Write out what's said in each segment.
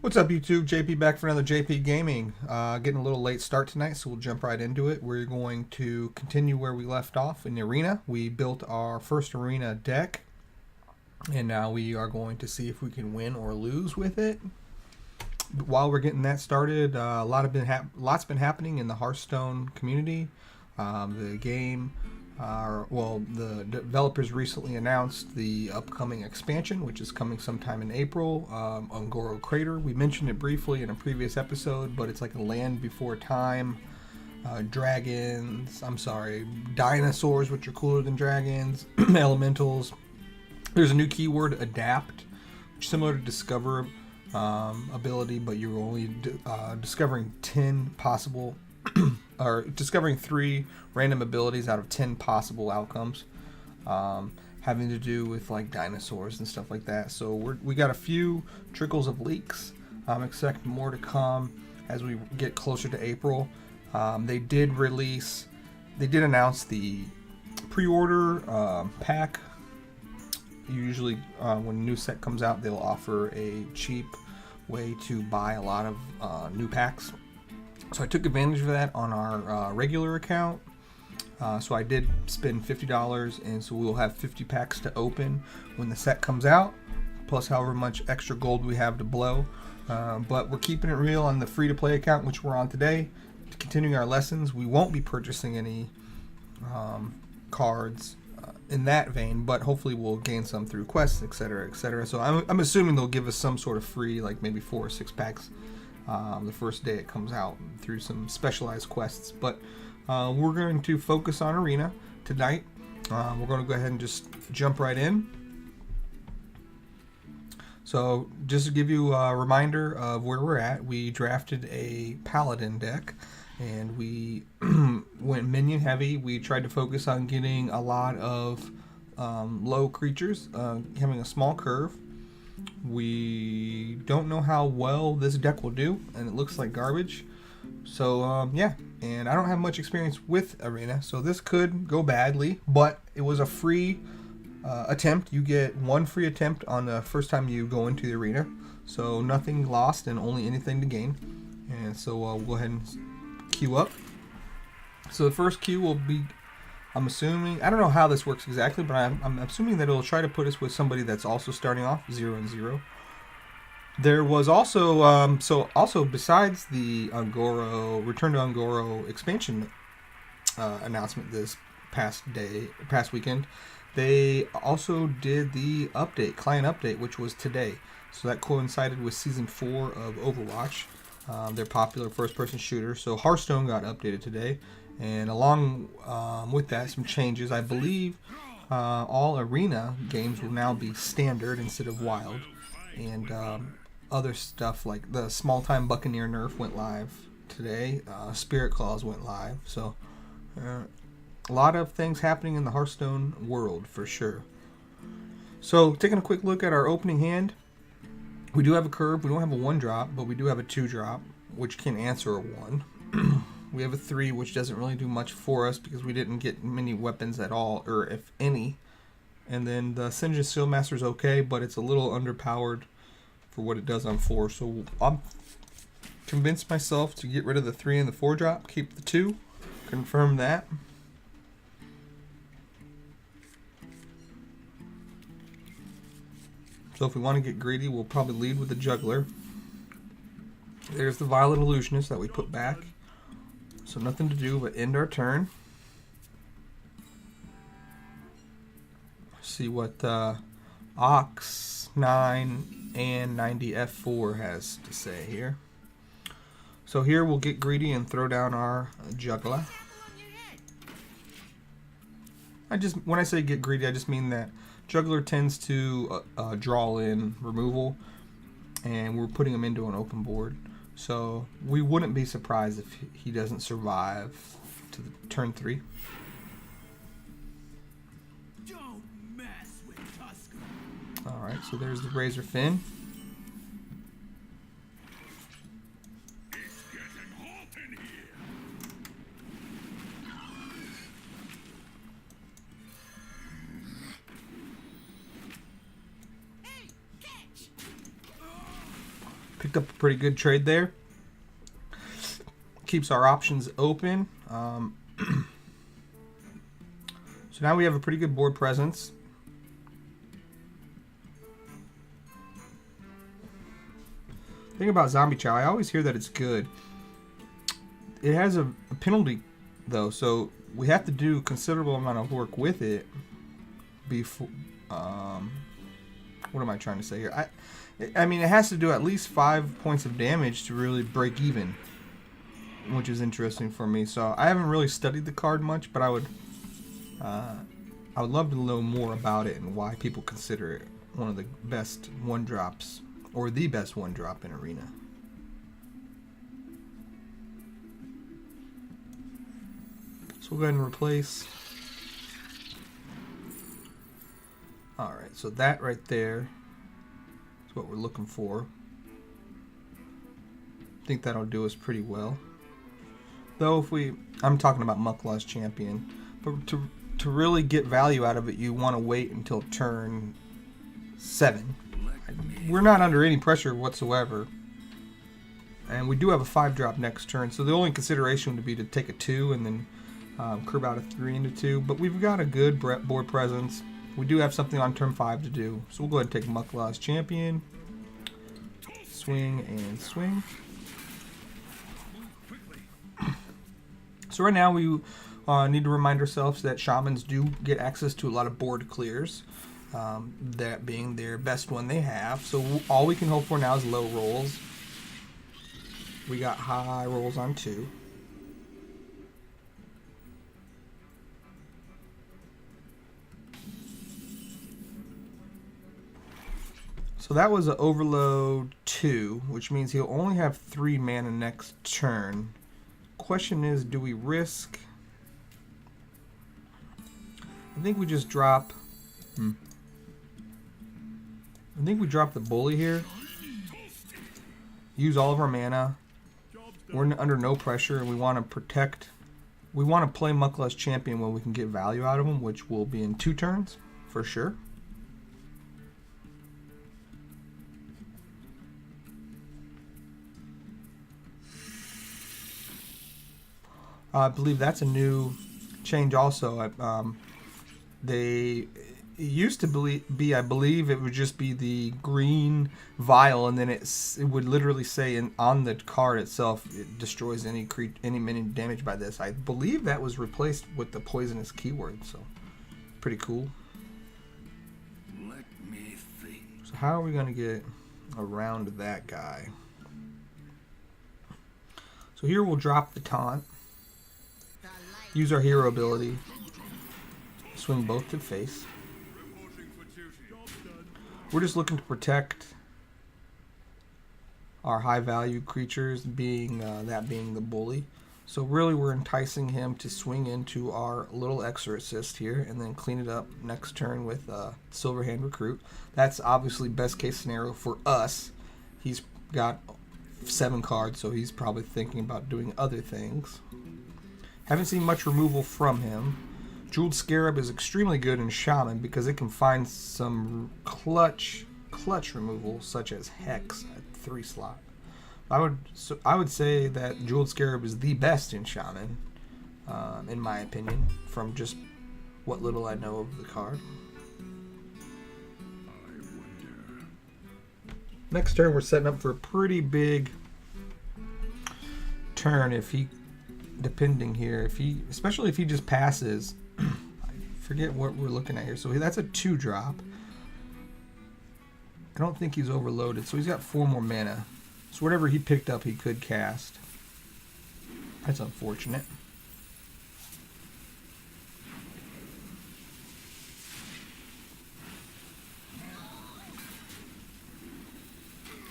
What's up, YouTube? JP back for another JP Gaming. Getting a little late start tonight, so we'll jump right into it. We're going to continue where we left off in the arena. We built our first arena deck, and now we are going to see if we can win or lose with it. But while we're getting that started, lots been happening in the Hearthstone community. The game. The developers recently announced the upcoming expansion, which is coming sometime in April. Ungoro Crater. We mentioned it briefly in a previous episode, but it's like a land before time. Dinosaurs, which are cooler than dragons. Elementals. There's a new keyword, adapt, which is similar to discover ability, but you're only discovering 10 possible or discovering 3 random abilities out of 10 possible outcomes, having to do with like dinosaurs and stuff like that. So we got a few trickles of leaks. Expect more to come as we get closer to April. They did announce the pre-order pack. Usually when a new set comes out, they'll offer a cheap way to buy a lot of new packs. So I took advantage of that on our regular account. So I did spend $50, and so we'll have 50 packs to open when the set comes out, plus however much extra gold we have to blow. But we're keeping it real on the free-to-play account, which we're on today. Continuing our lessons, we won't be purchasing any cards in that vein, but hopefully we'll gain some through quests, etc., etc. So I'm assuming they'll give us some sort of free, like maybe 4 or 6 packs the first day it comes out through some specialized quests. But we're going to focus on arena tonight. We're going to go ahead and just jump right in. So just to give you a reminder of where we're at, we drafted a paladin deck, and we went minion heavy. We tried to focus on getting a lot of low creatures, having a small curve. We don't know how well this deck will do, and it looks like garbage. So yeah, and I don't have much experience with arena, so this could go badly, but it was a free attempt. You get 1 free attempt on the first time you go into the arena, so nothing lost and only anything to gain. And so we'll go ahead and queue up. So the first queue will be, I'm assuming, I don't know how this works exactly, but I'm assuming that it'll try to put us with somebody that's also starting off 0-0. There was also, also besides the Return to Ungoro expansion announcement this past weekend, they also did the client update, which was today. So that coincided with Season 4 of Overwatch, their popular first-person shooter. So Hearthstone got updated today. And along with that, some changes. I believe all arena games will now be standard instead of wild. And other stuff like the small-time Buccaneer nerf went live today. Spirit Claws went live. So a lot of things happening in the Hearthstone world for sure. So taking a quick look at our opening hand. We do have a curve. We don't have a 1-drop, but we do have a 2-drop, which can answer a 1. We have a 3, which doesn't really do much for us because we didn't get many weapons at all, or if any. And then the Sinjin Steelmaster is okay, but it's a little underpowered for what it does on 4. So I'm convinced myself to get rid of the 3 and the 4-drop, keep the 2, confirm that. So if we want to get greedy, we'll probably lead with the Juggler. There's the Violet Illusionist that we put back. So nothing to do but end our turn. See what Ox 9 and 90F4 has to say here. So here we'll get greedy and throw down our Juggler. When I say get greedy, I just mean that Juggler tends to draw in removal, and we're putting him into an open board. So we wouldn't be surprised if he doesn't survive to the turn 3. Don't mess with Tusker. Alright, so there's the Razor Fin. It's getting hot in here. Picked up a pretty good trade there. Keeps our options open. So now we have a pretty good board presence. Thing about Zombie Chow, I always hear that it's good. It has a penalty, though, so we have to do a considerable amount of work with it before... what am I trying to say here? I mean, it has to do at least 5 points of damage to really break even, which is interesting for me. So I haven't really studied the card much, but I would love to know more about it and why people consider it one of the best one-drops, or the best one-drop in Arena. So we'll go ahead and replace. Alright, so that right there is what we're looking for. I think that'll do us pretty well. Though I'm talking about Mucklaw's Champion, but to really get value out of it, you want to wait until turn 7. We're not under any pressure whatsoever. And we do have a 5-drop next turn, so the only consideration would be to take a 2 and then curve out a 3 into 2. But we've got a good board presence. We do have something on turn 5 to do. So we'll go ahead and take Mucklaw's Champion. Swing and swing. So right now we need to remind ourselves that Shamans do get access to a lot of board clears. That being their best one they have. So all we can hope for now is low rolls. We got high rolls on 2. So that was an overload 2, which means he'll only have 3 mana next turn. Question is, do we risk... I think we just drop... I think we drop the bully here. Use all of our mana. We're under no pressure, and we want to protect... We want to play Mucklaw's Champion when we can get value out of him, which will be in 2 turns, for sure. I believe that's a new change also. It used to be, I believe it would just be the green vial, and then it would literally say on the card itself, it destroys any minion damage by this. I believe that was replaced with the poisonous keyword, so pretty cool. Let me think. So how are we going to get around that guy? So here we'll drop the taunt. Use our hero ability. Swing both to face. We're just looking to protect our high value creatures, being that being the bully. So really we're enticing him to swing into our little exorcist here and then clean it up next turn with Silverhand Recruit. That's obviously best case scenario for us. He's got 7 cards, so he's probably thinking about doing other things. Haven't seen much removal from him. Jeweled Scarab is extremely good in Shaman because it can find some clutch removal, such as Hex at 3 slot. I would say that Jeweled Scarab is the best in Shaman, in my opinion, from just what little I know of the card. Next turn, we're setting up for a pretty big turn if he... Depending here, especially if he just passes. I forget what we're looking at here. So that's a 2-drop. I don't think he's overloaded, so he's got 4 more mana. So whatever he picked up, he could cast. That's unfortunate.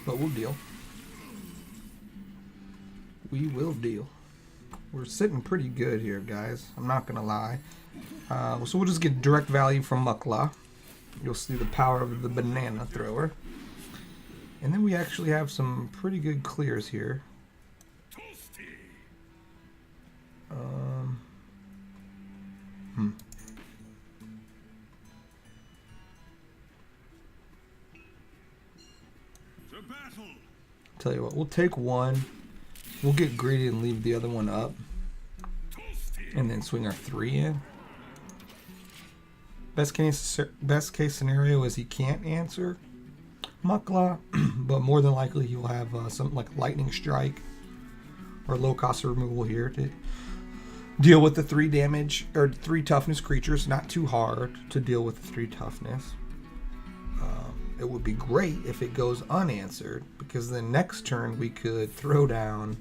But we'll deal. We will deal. We're sitting pretty good here, guys. I'm not going to lie. So we'll just get direct value from Mucklaw. You'll see the power of the banana thrower. And then we actually have some pretty good clears here. To battle. Tell you what, we'll take one. We'll get greedy and leave the other one up. And then swing our 3 in. Best case scenario is he can't answer Mukla, but more than likely he will have something like lightning strike or low cost removal here to deal with the 3 damage or 3 toughness creatures. Not too hard to deal with the 3 toughness. It would be great if it goes unanswered, because then next turn we could throw down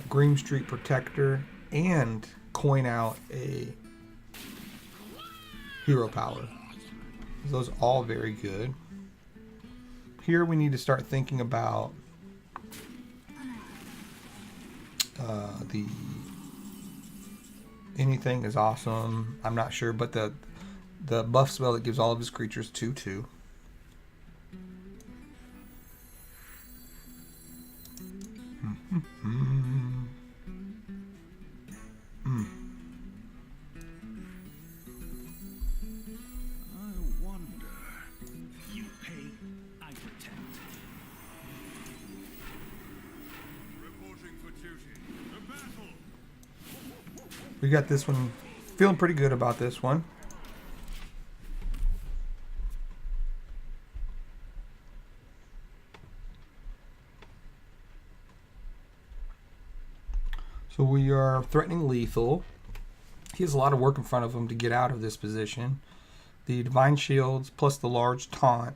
Green Street Protector and coin out a hero power. Those are all very good. Here we need to start thinking about the anything is awesome. I'm not sure, but the buff spell that gives all of his creatures 2/2. We got this one. Feeling pretty good about this one. So we are threatening lethal. He has a lot of work in front of him to get out of this position. The Divine Shields plus the large taunt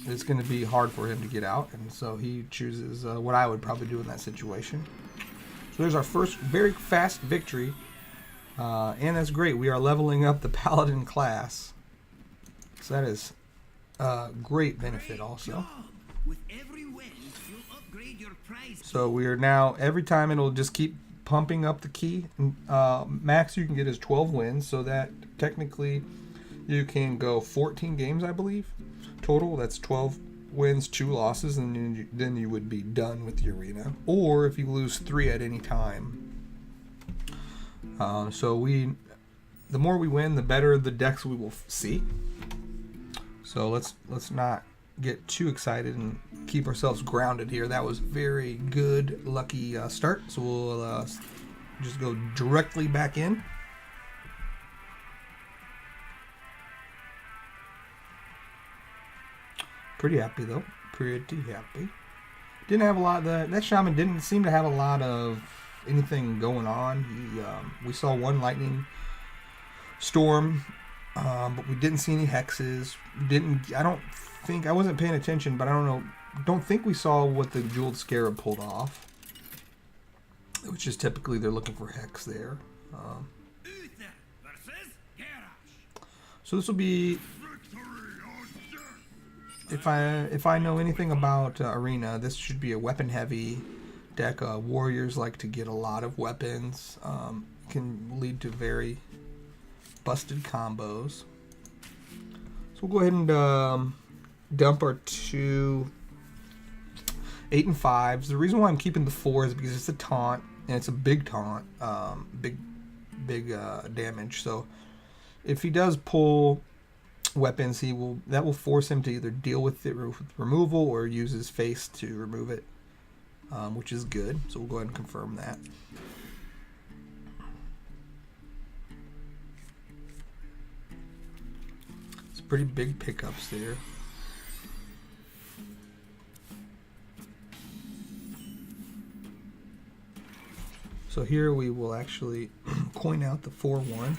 is going to be hard for him to get out, and so he chooses what I would probably do in that situation. So there's our first very fast victory, and that's great. We are leveling up the Paladin class, so that is a great benefit also. So we are now, every time it'll just keep pumping up the key. Max you can get is 12 wins, so that technically you can go 14 games, I believe, total. That's 12 wins, 2 losses, and then you would be done with the arena. Or if you lose 3 at any time. The more we win, the better the decks we will see. So let's not get too excited and keep ourselves grounded here. That was very good, lucky start. So we'll just go directly back in. Pretty happy though. Pretty happy. Didn't have a lot. That shaman didn't seem to have a lot of anything going on. We saw one lightning storm, but we didn't see any hexes. I wasn't paying attention, but I don't know. Don't think we saw what the Jeweled Scarab pulled off, which is typically they're looking for hex there. So this will be, if I know anything about Arena, this should be a weapon heavy deck. Warriors like to get a lot of weapons. Can lead to very busted combos. So we'll go ahead and dump our 2 8 and 5s. The reason why I'm keeping the 4 is because it's a taunt, and it's a big taunt, big damage. So if he does pull weapons, that will force him to either deal with it with removal or use his face to remove it, which is good. So we'll go ahead and confirm that. It's pretty big pickups there. So here we will actually coin out the 4/1.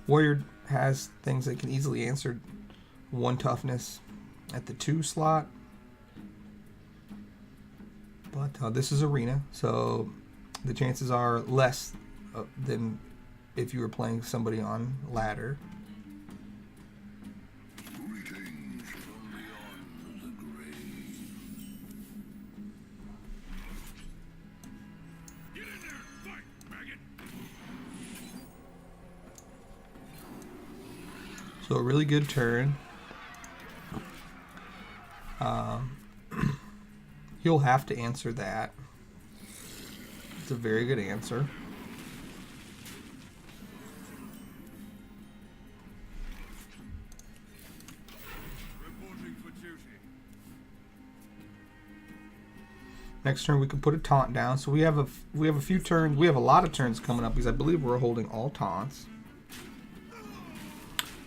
Warrior has things that can easily answer 1 toughness at the 2 slot. But this is Arena, so the chances are less than if you were playing somebody on ladder. So a really good turn. He'll have to answer that. It's a very good answer. Next turn we can put a taunt down. So we have a few turns. We have a lot of turns coming up because I believe we're holding all taunts.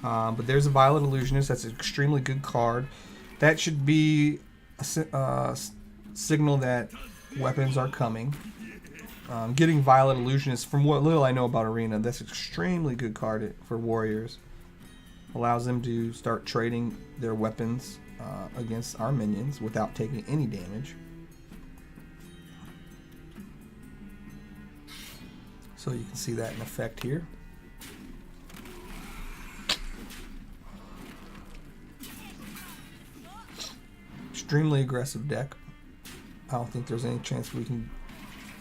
But there's a Violet Illusionist. That's an extremely good card. That should be a signal that weapons are coming. Getting Violet Illusionist, from what little I know about Arena, that's an extremely good card for warriors. Allows them to start trading their weapons against our minions without taking any damage. So you can see that in effect here. Extremely aggressive deck. I don't think there's any chance we can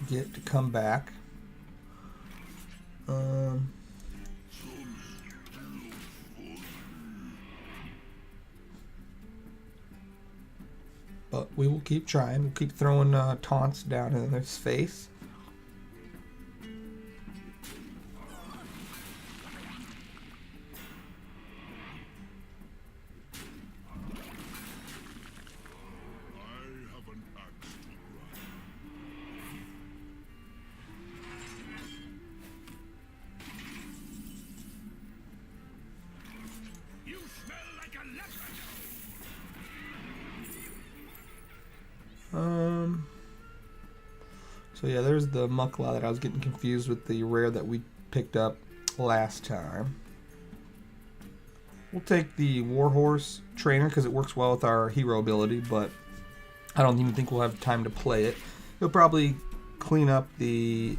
get to come back. But we will keep trying. We'll keep throwing taunts down in his face. So yeah, there's the Mukla that I was getting confused with the rare that we picked up last time. We'll take the Warhorse Trainer because it works well with our hero ability, but I don't even think we'll have time to play it. He'll probably clean up the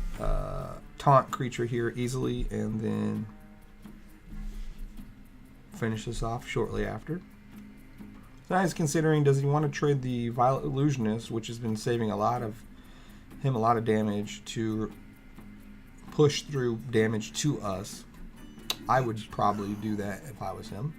taunt creature here easily and then finish this off shortly after. So now he's considering, does he want to trade the Violet Illusionist, which has been saving a lot of damage, to push through damage to us. I would probably do that if I was him.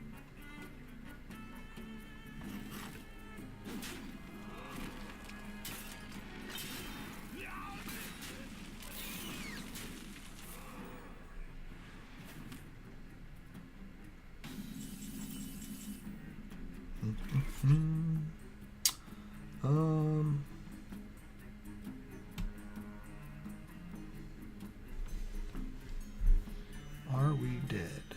Are we dead?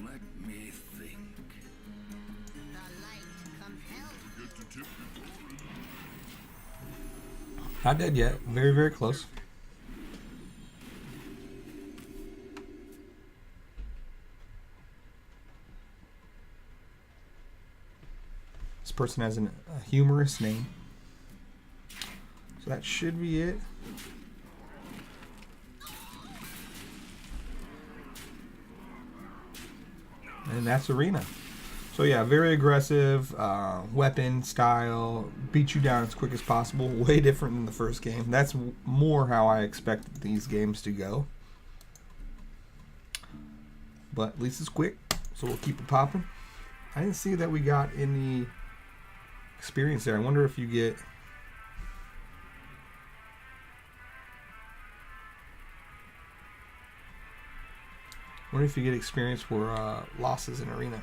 Let me think. The light compels. Not dead yet. Very, very close. This person has a humorous name. So that should be it. And that's Arena. So yeah, very aggressive, weapon style, beat you down as quick as possible. Way different than the first game. That's more how I expect these games to go. But at least it's quick, so we'll keep it popping. I didn't see that we got any experience there. I wonder if you get... I wonder if you get experience for losses in Arena.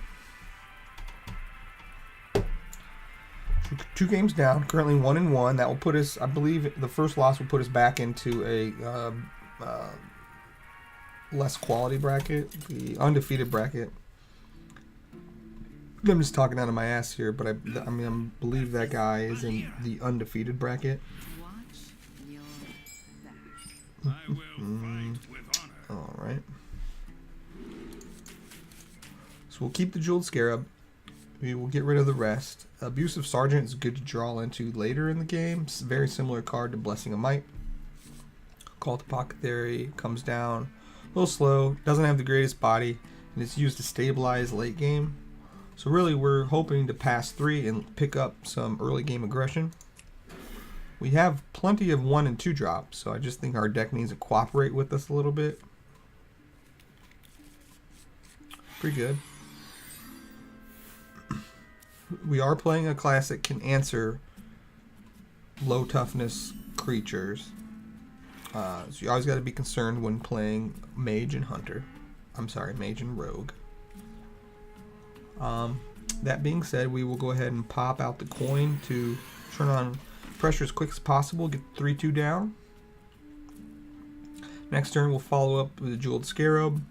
2 games down, currently 1-1. That will put us, I believe, the first loss will put us back into a less quality bracket, the undefeated bracket. I'm just talking out of my ass here, but I believe that guy is in the undefeated bracket. I will fight with honor. All right. So we'll keep the Jeweled Scarab. We will get rid of the rest. Abusive Sergeant is good to draw into later in the game. It's a very similar card to Blessing of Might. Call to Pocket Theory comes down a little slow, doesn't have the greatest body, and it's used to stabilize late game. So really we're hoping to pass 3 and pick up some early game aggression. We have plenty of 1 and 2 drops, so I just think our deck needs to cooperate with us a little bit. Pretty good. We are playing a class that can answer low toughness creatures. So you always got to be concerned when playing Mage and Hunter. I'm sorry, Mage and Rogue. That being said, we will go ahead and pop out the coin to turn on pressure as quick as possible, get 3-2 down. Next turn we'll follow up with the Jeweled Scarab,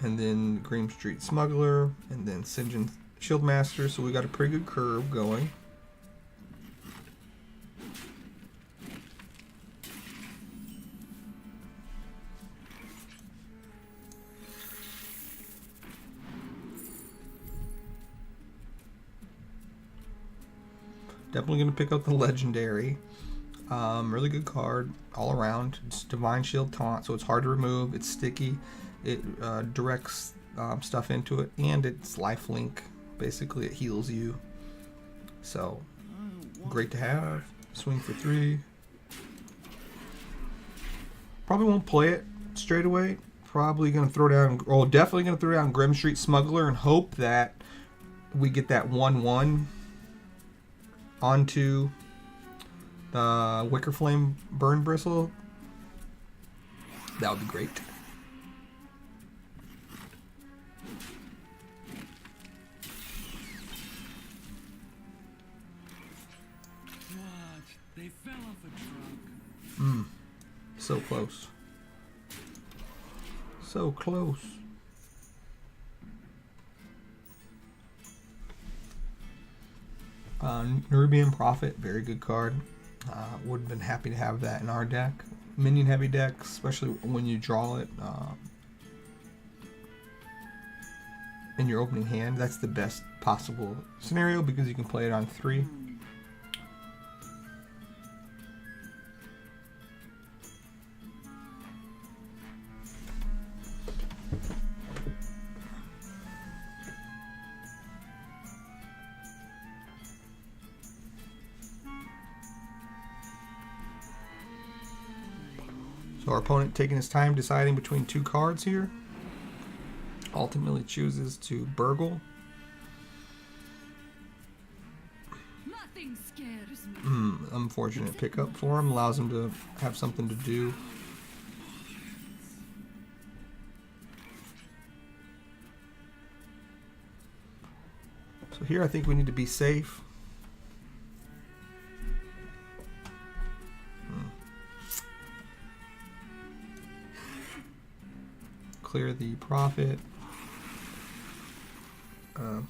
and then Green Street Smuggler, and then Sinjin Shieldmaster, so we got a pretty good curve going. Definitely going to pick up the Legendary. Really good card all around. It's Divine Shield Taunt, so it's hard to remove. It's sticky. It directs stuff into it, and it's lifelink. Basically, it heals you. So, great to have. Swing for 3. Probably won't play it straight away. Probably going to throw down, oh, definitely going to throw down Grim Street Smuggler and hope that we get that 1/1 onto the Wicker Flame Burn Bristle. That would be great. What? They fell off a truck. So close. So close. Nerubian Prophet, very good card. Would have been happy to have that in our deck. Minion heavy deck, especially when you draw it in your opening hand. That's the best possible scenario because you can play it on 3. So our opponent taking his time deciding between 2 cards here. Ultimately chooses to burgle. Nothing scares me. Unfortunate pickup for him. Allows him to have something to do. So here I think we need to be safe. Clear the Prophet.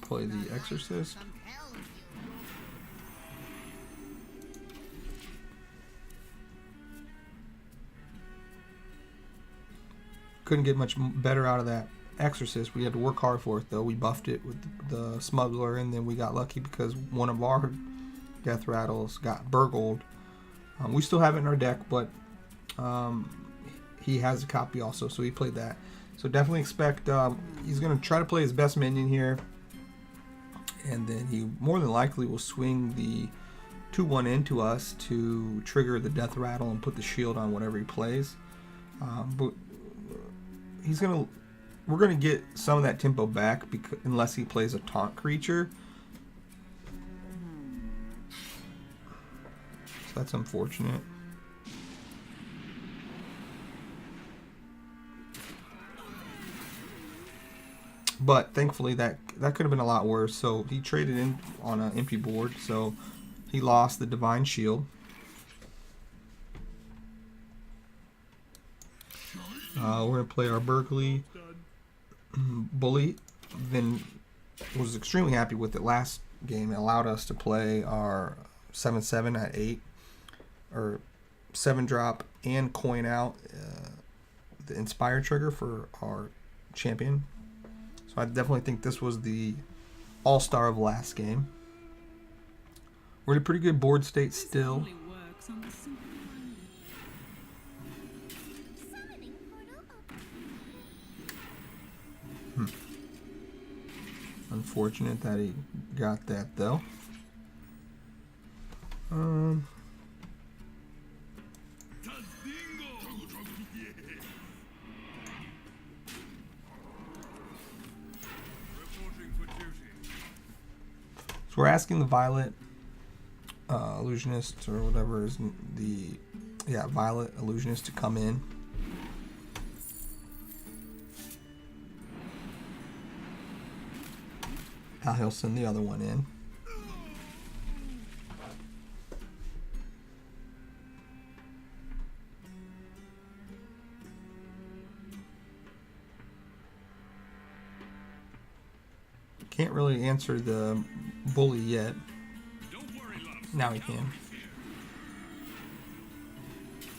Play the Exorcist. Compels you. Couldn't get much better out of that Exorcist. We had to work hard for it though. We buffed it with the Smuggler, and then we got lucky because one of our Death Rattles got burgled. We still have it in our deck, but he has a copy also, so he played that. So definitely expect he's going to try to play his best minion here, and then he more than likely will swing the 2/1 into us to trigger the Death Rattle and put the shield on whatever he plays. But we're gonna get some of that tempo back because unless he plays a taunt creature. So that's unfortunate. But thankfully that could have been a lot worse. So he traded in on an empty board, so he lost the Divine Shield. We're gonna play our Berkeley Bully. Then was extremely happy with it last game. It allowed us to play our 7/7 at 8, or 7-drop and coin out the Inspire trigger for our champion. So I definitely think this was the all-star of last game. We're in a pretty good board state still. Only works on the simple mind. Summoning portal open. Unfortunate that he got that though. Reporting for duty. So we're asking the Violet Illusionist or whatever is the Yeah, Violet Illusionist to come in. Now he'll send the other one in. Can't really answer the bully yet. Don't worry, love. Now he can.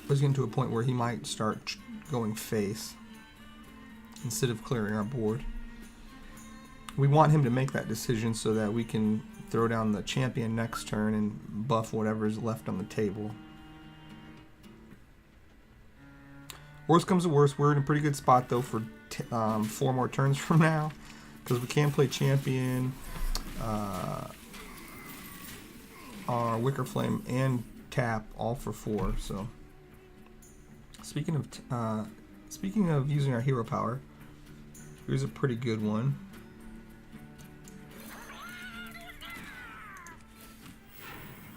He's getting to a point where he might start going face instead of clearing our board. We want him to make that decision so that we can throw down the champion next turn and buff whatever is left on the table. Worst comes to worst, we're in a pretty good spot though for 4 more turns from now, because we can play champion, our Wicker Flame, and tap all for 4. So speaking of using our hero power, here's a pretty good one.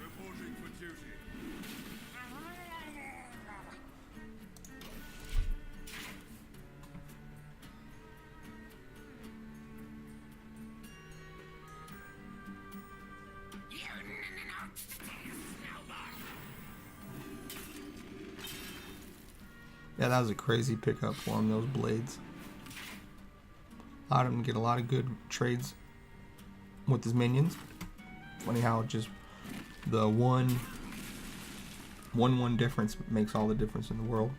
Reporting for duty. Yeah, that was a crazy pickup for him, those blades. Allowed him to get a lot of good trades with his minions. Funny how just the 1/1 difference makes all the difference in the world.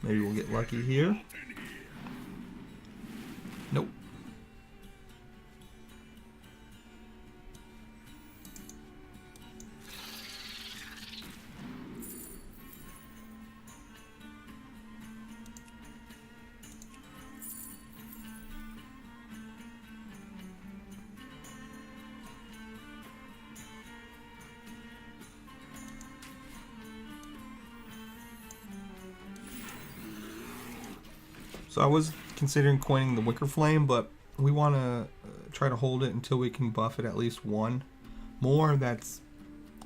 Maybe we'll get lucky here. Nope. So I was considering coining the Wicker Flame, but we want to try to hold it until we can buff it at least 1 more. That's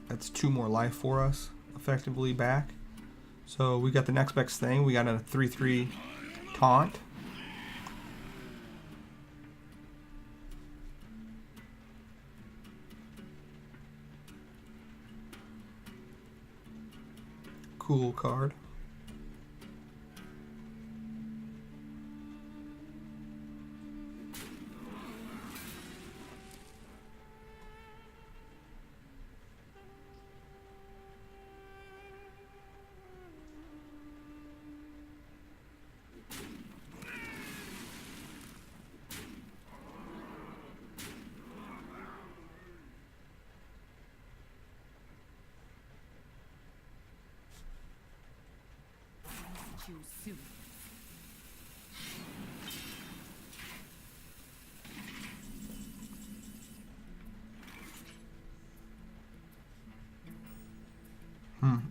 2 more life for us, effectively back. So we got the next best thing. We got a 3/3 taunt. Cool card. Too soon.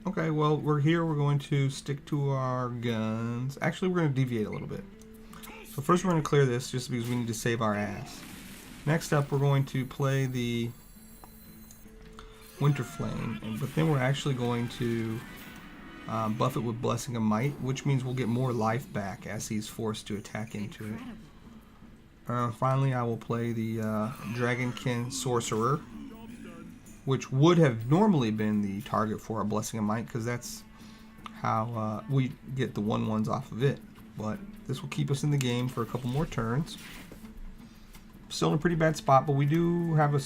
Okay, well, we're here. We're going to stick to our guns. Actually, we're going to deviate a little bit. So first we're going to clear this just because we need to save our ass. Next up, we're going to play the Winter Flame, but then we're actually going to buff it with Blessing of Might, which means we'll get more life back as he's forced to attack into it. Finally, I will play the Dragonkin Sorcerer, which would have normally been the target for a Blessing of Might, because that's how we get the 1/1s off of it. But this will keep us in the game for a couple more turns. Still in a pretty bad spot, but we do have a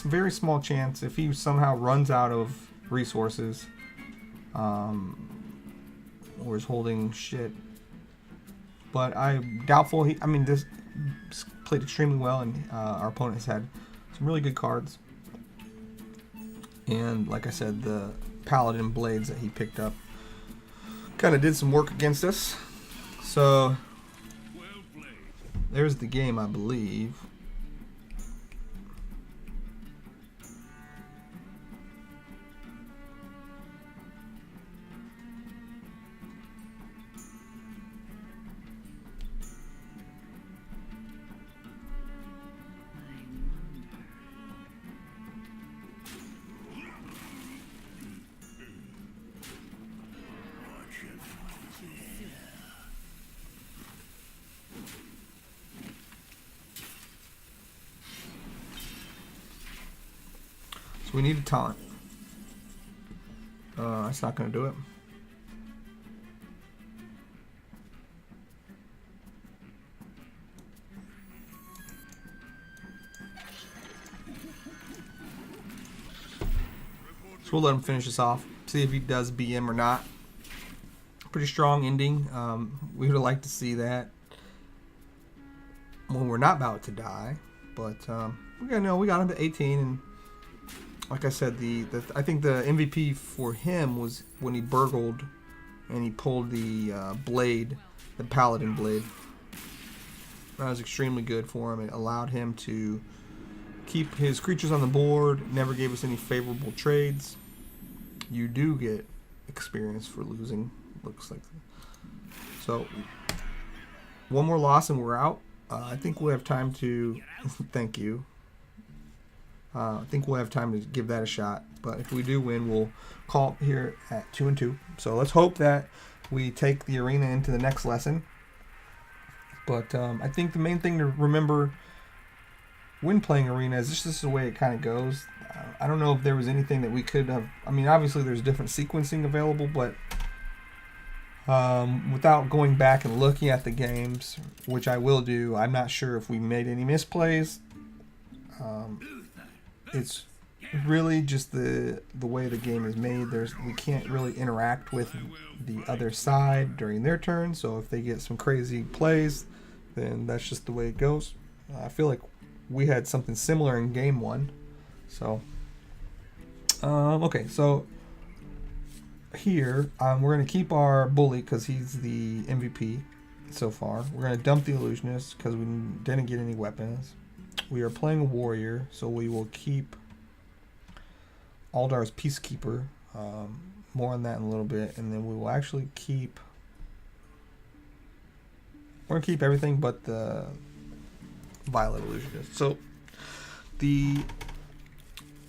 very small chance if he somehow runs out of resources, or is holding shit. But I'm doubtful. This played extremely well, and our opponent has had some really good cards. And like I said, the Paladin blades that he picked up kind of did some work against us. So Well played. there's the game, I believe. So we need a taunt. That's not going to do it. So we'll let him finish this off. See if he does BM or not. Pretty strong ending. We would have liked to see that when we're not about to die, but we got him to 18, and like I said, I think the MVP for him was when he burgled and he pulled the blade, the paladin blade. That was extremely good for him. It allowed him to keep his creatures on the board. Never gave us any favorable trades. You do get experience for losing. Looks like so. One more loss and we're out. I think we'll have time to. Thank you. I think we'll have time to give that a shot. But if we do win, we'll call it here at 2-2. So let's hope that we take the arena into the next lesson. But I think the main thing to remember when playing arena is this is the way it kind of goes. I don't know if there was anything that we could have. I mean, obviously there's different sequencing available, but without going back and looking at the games, which I will do, I'm not sure if we made any misplays. It's really just the way the game is made. We can't really interact with the other side during their turn, so if they get some crazy plays, then that's just the way it goes. I feel like we had something similar in game 1. So okay, so here we're going to keep our bully because he's the MVP so far. We're going to dump the illusionist because we didn't get any weapons. We are playing a warrior, so we will keep Aldar's peacekeeper. More on that in a little bit, and then we will actually keep. We're going to keep everything but the violet illusionist. So the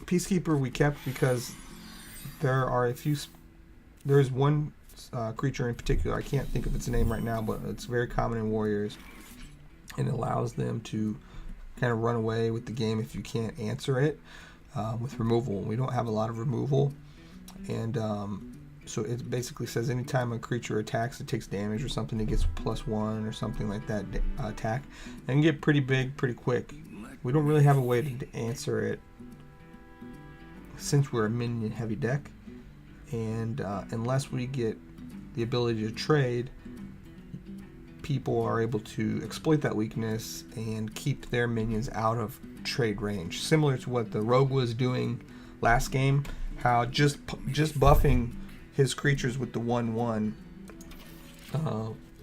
peacekeeper we kept because there are a few. There is one creature in particular, I can't think of its name right now, but it's very common in warriors, and it allows them to kind of run away with the game if you can't answer it with removal. We don't have a lot of removal, and so it basically says anytime a creature attacks, it takes damage or something, it gets +1 or something like that attack, and can get pretty big pretty quick. We don't really have a way to answer it since we're a minion heavy deck. And unless we get the ability to trade, people are able to exploit that weakness and keep their minions out of trade range. Similar to what the rogue was doing last game, how just buffing his creatures with the 1/1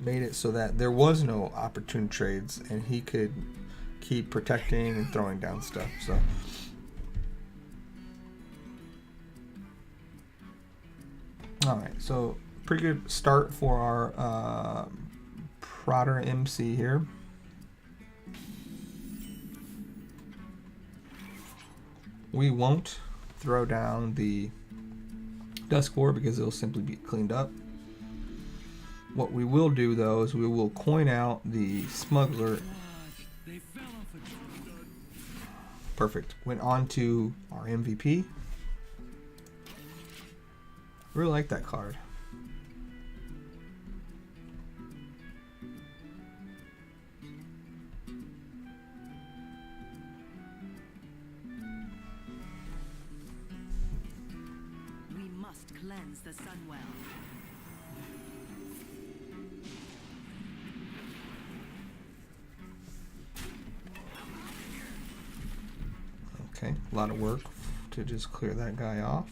made it so that there was no opportune trades, and he could keep protecting and throwing down stuff. So. Alright, so pretty good start for our Prodder MC here. We won't throw down the Dusk War because it'll simply be cleaned up. What we will do though is we will coin out the Smuggler. Perfect. Went on to our MVP. Really like that card. We must cleanse the Sunwell. Okay, a lot of work to just clear that guy off.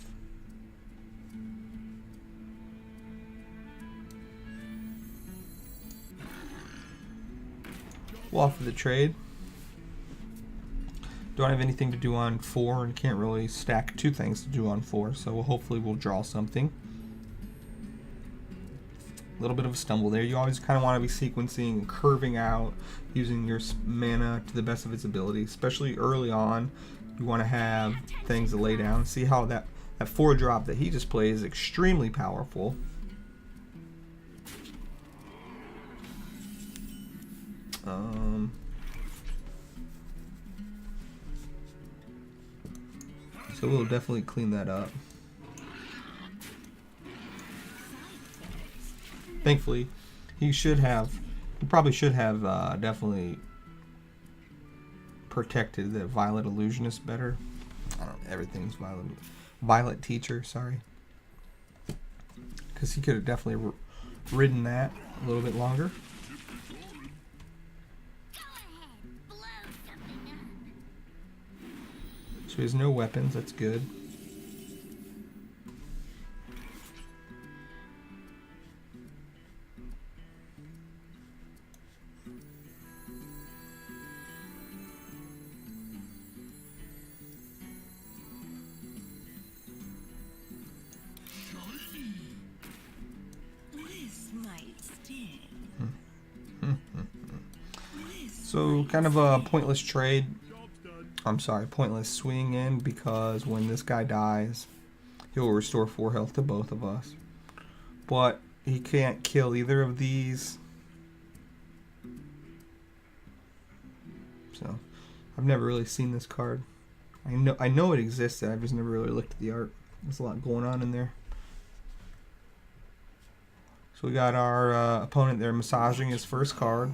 We'll offer the trade. Don't have anything to do on 4 and can't really stack 2 things to do on 4, so hopefully we'll draw something. A little bit of a stumble there. You always kind of want to be sequencing and curving out, using your mana to the best of its ability, especially early on. You want to have things to lay down. See how that 4-drop that he just played is extremely powerful. So we'll definitely clean that up. Thankfully, he probably should have definitely protected the Violet Illusionist better. I don't know, everything's Violet Teacher, sorry. Because he could have definitely ridden that a little bit longer. Go ahead, blow something up. So he has no weapons, that's good. This might sting. So kind of a pointless trade. I'm sorry, pointless swing in, because when this guy dies, he'll restore 4 health to both of us. But he can't kill either of these. So I've never really seen this card. I know it existed, I've just never really looked at the art. There's a lot going on in there. So we got our opponent there massaging his first card.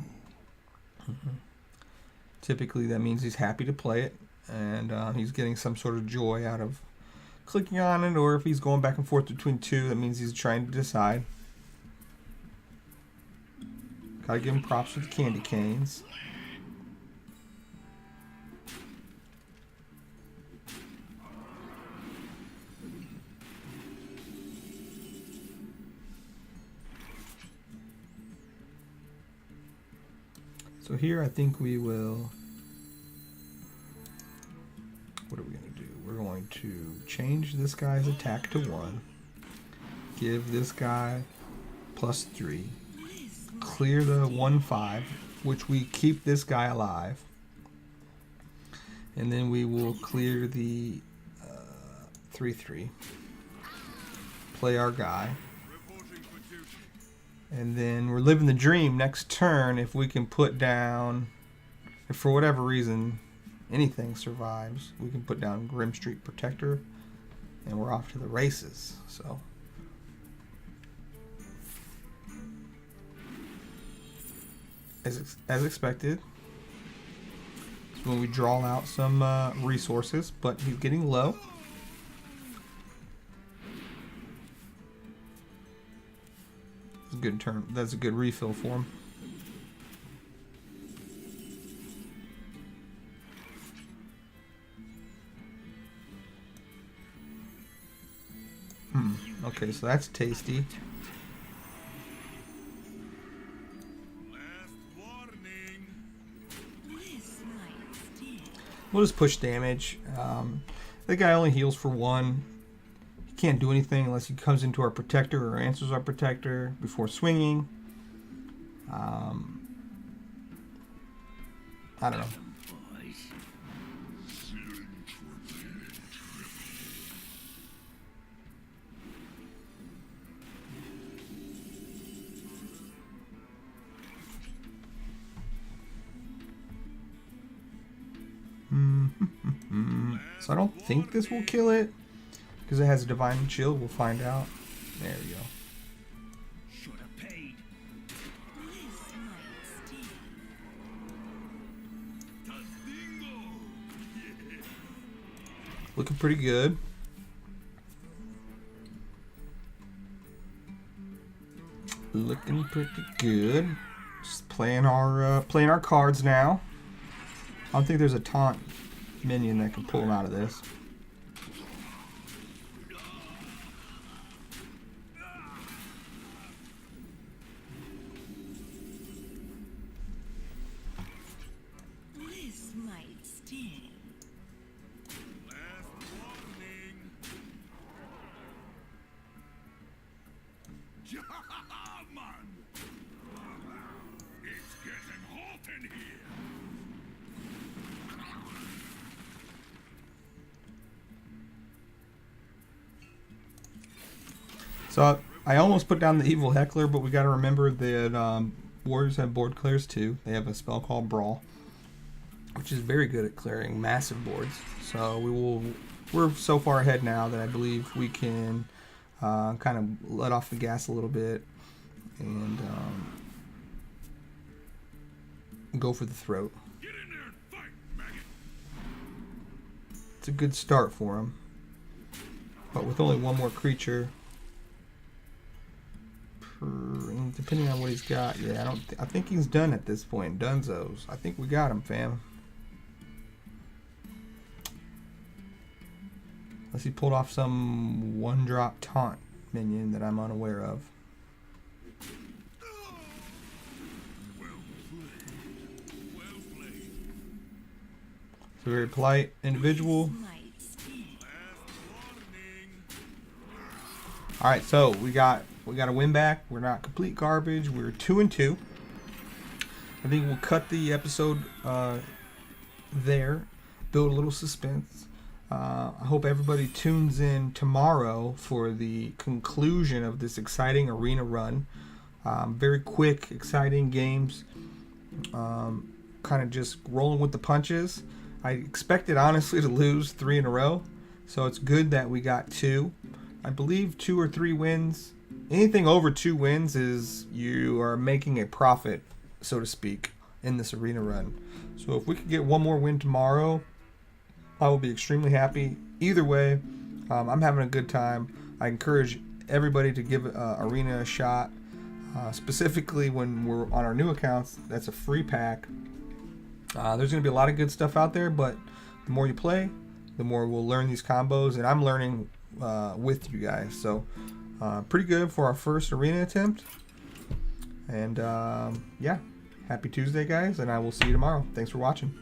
Typically that means he's happy to play it, and he's getting some sort of joy out of clicking on it, or if he's going back and forth between two, that means he's trying to decide. Gotta give him props with the candy canes. So here I think we will, what are we going to do? We're going to change this guy's attack to 1. Give this guy +3. Clear the 1/5, which we keep this guy alive. And then we will clear the 3/3. Play our guy. And then we're living the dream next turn if we can put down, if for whatever reason anything survives, we can put down Grim Street Protector, and we're off to the races. So as expected, it's when we draw out some resources, but he's getting low. Good turn. That's a good refill for him. Okay, so that's tasty. Last warning. This might sting. We'll just push damage. The guy only heals for 1. He can't do anything unless he comes into our protector or answers our protector before swinging. I don't know. So I don't think this will kill it, because it has a divine shield. We'll find out. There we go. Should have paid. This might sting. Tastingo. Looking pretty good. Looking pretty good. Just playing our cards now. I don't think there's a taunt minion that can pull him out of this. This might sting. Last warning. Man. It's getting hot in here. So I almost put down the evil heckler, but we got to remember that warriors have board clears too. They have a spell called Brawl, which is very good at clearing massive boards. So we will we're so far ahead now that I believe we can kind of let off the gas a little bit and go for the throat. Get in there and fight, maggot. It's a good start for him, but with only one more creature, depending on what he's got, yeah, I think he's done at this point. Dunzos. I think we got him, fam. Unless he pulled off some one-drop taunt minion that I'm unaware of. Well played. It's a very polite individual. Might steal. Last warning. All right, so we got a win back. We're not complete garbage. We're 2-2. I think we'll cut the episode there. Build a little suspense. I hope everybody tunes in tomorrow for the conclusion of this exciting arena run. Very quick, exciting games. Kind of just rolling with the punches. I expected, honestly, to lose 3 in a row. So it's good that we got 2. I believe 2 or 3 wins. Anything over 2 wins is you are making a profit, so to speak, in this arena run. So if we could get one more win tomorrow, I will be extremely happy. Either way, I'm having a good time. I encourage everybody to give Arena a shot. Specifically when we're on our new accounts, that's a free pack. There's going to be a lot of good stuff out there, but the more you play, the more we'll learn these combos, and I'm learning with you guys. So pretty good for our first arena attempt. And yeah, happy Tuesday, guys, and I will see you tomorrow. Thanks for watching.